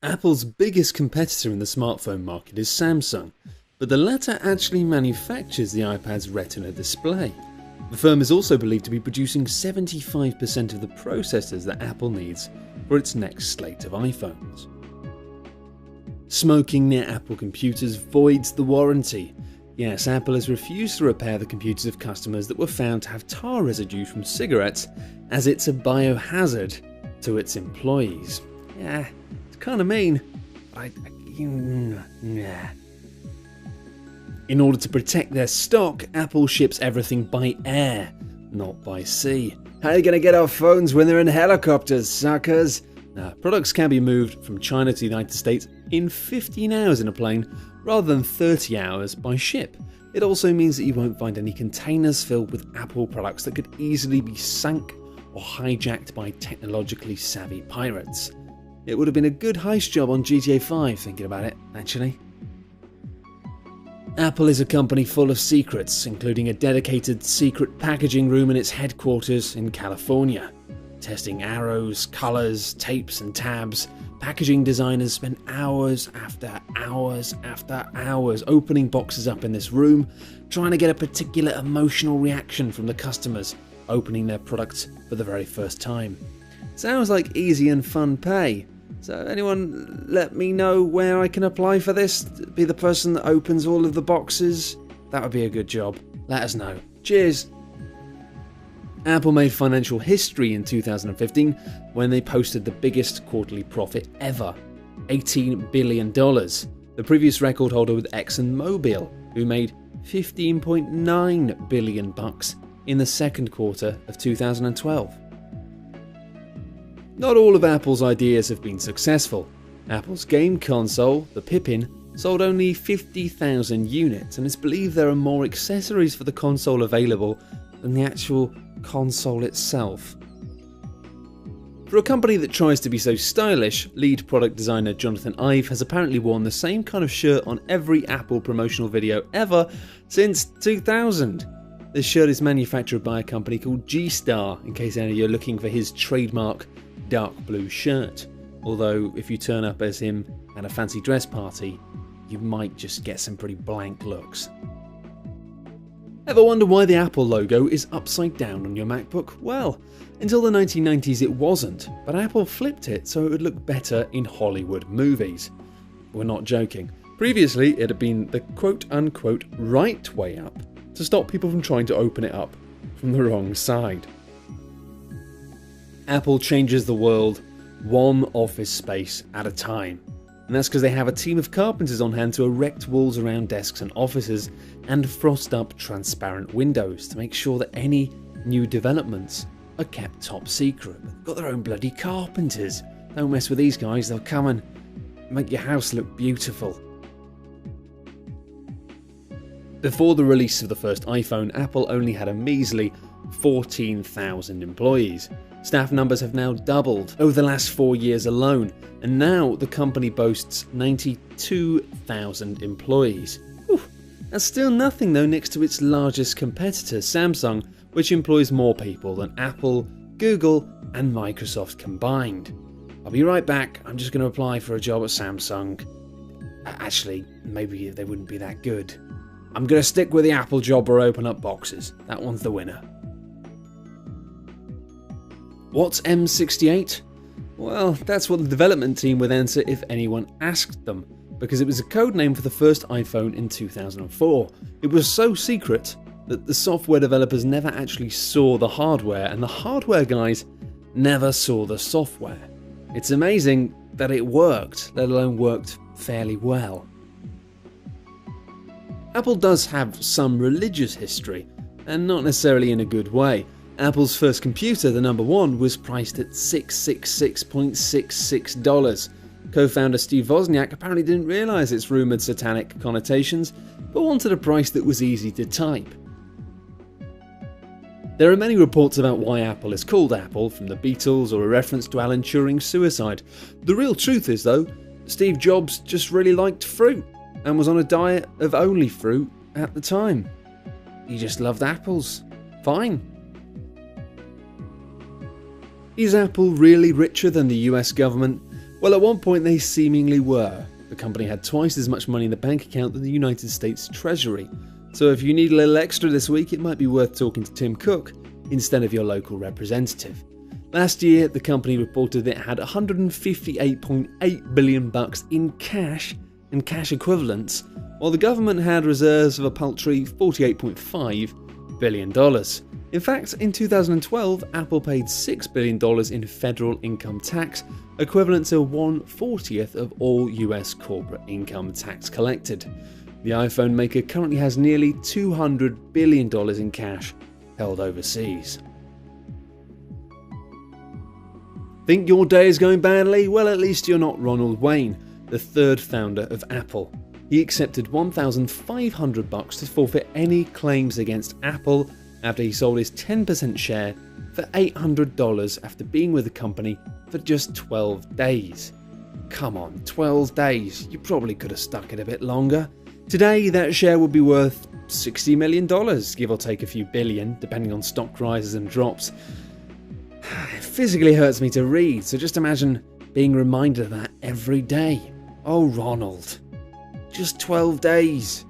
Apple's biggest competitor in the smartphone market is Samsung, but the latter actually manufactures the iPad's Retina display. The firm is also believed to be producing 75% of the processors that Apple needs for its next slate of iPhones. Smoking near Apple computers voids the warranty. Yes, Apple has refused to repair the computers of customers that were found to have tar residue from cigarettes, as it's a biohazard to its employees. Yeah, it's kind of mean. In order to protect their stock, Apple ships everything by air, not by sea. How are you going to get our phones when they're in helicopters, suckers? Products can be moved from China to the United States in 15 hours in a plane, rather than 30 hours by ship. It also means that you won't find any containers filled with Apple products that could easily be sunk or hijacked by technologically savvy pirates. It would have been a good heist job on GTA 5, thinking about it, actually. Apple is a company full of secrets, including a dedicated secret packaging room in its headquarters in California. Testing arrows, colours, tapes and tabs, packaging designers spend hours after hours after hours opening boxes up in this room, trying to get a particular emotional reaction from the customers opening their products for the very first time. Sounds like easy and fun pay. So anyone let me know where I can apply for this? Be the person that opens all of the boxes? That would be a good job. Let us know. Cheers! Apple made financial history in 2015 when they posted the biggest quarterly profit ever, $18 billion. The previous record holder was ExxonMobil, who made $15.9 billion in the second quarter of 2012. Not all of Apple's ideas have been successful. Apple's game console, the Pippin, sold only 50,000 units, and it's believed there are more accessories for the console available than the actual console itself. For a company that tries to be so stylish, lead product designer Jonathan Ive has apparently worn the same kind of shirt on every Apple promotional video ever since 2000. This shirt is manufactured by a company called G-Star, in case any of you are looking for his trademark dark blue shirt. Although if you turn up as him at a fancy dress party, you might just get some pretty blank looks. Ever wonder why the Apple logo is upside down on your MacBook? Well, until the 1990s it wasn't, but Apple flipped it so it would look better in Hollywood movies. We're not joking. Previously it had been the quote-unquote right way up, to stop people from trying to open it up from the wrong side. Apple changes the world one office space at a time. And that's because they have a team of carpenters on hand to erect walls around desks and offices and frost up transparent windows to make sure that any new developments are kept top secret. They've got their own bloody carpenters. Don't mess with these guys, they'll come and make your house look beautiful. Before the release of the first iPhone, Apple only had a measly 14,000 employees. Staff numbers have now doubled over the last 4 years alone, and now the company boasts 92,000 employees. Whew. That's still nothing though next to its largest competitor, Samsung, which employs more people than Apple, Google and Microsoft combined. I'll be right back, I'm just going to apply for a job at Samsung. Actually, maybe they wouldn't be that good. I'm going to stick with the Apple job or open up boxes. That one's the winner. What's M68? Well, that's what the development team would answer if anyone asked them, because it was a code name for the first iPhone in 2004. It was so secret that the software developers never actually saw the hardware, and the hardware guys never saw the software. It's amazing that it worked, let alone worked fairly well. Apple does have some religious history, and not necessarily in a good way. Apple's first computer, the number one, was priced at $666.66. Co-founder Steve Wozniak apparently didn't realise its rumoured satanic connotations, but wanted a price that was easy to type. There are many reports about why Apple is called Apple, from the Beatles or a reference to Alan Turing's suicide. The real truth is though, Steve Jobs just really liked fruit, and was on a diet of only fruit at the time. He just loved apples. Fine. Is Apple really richer than the US government? Well, at one point they seemingly were. The company had twice as much money in the bank account than the United States Treasury. So if you need a little extra this week, it might be worth talking to Tim Cook instead of your local representative. Last year, the company reported it had $158.8 billion in cash and cash equivalents, while the government had reserves of a paltry $48.5 billion. In fact, in 2012, Apple paid $6 billion in federal income tax, equivalent to 1/40th of all US corporate income tax collected. The iPhone maker currently has nearly $200 billion in cash held overseas. Think your day is going badly? Well, at least you're not Ronald Wayne, the third founder of Apple. He accepted $1,500 to forfeit any claims against Apple after he sold his 10% share for $800 after being with the company for just 12 days. Come on, 12 days, you probably could have stuck it a bit longer. Today, that share would be worth $60 million, give or take a few billion, depending on stock rises and drops. It physically hurts me to read, so just imagine being reminded of that every day. Oh, Ronald. Just 12 days.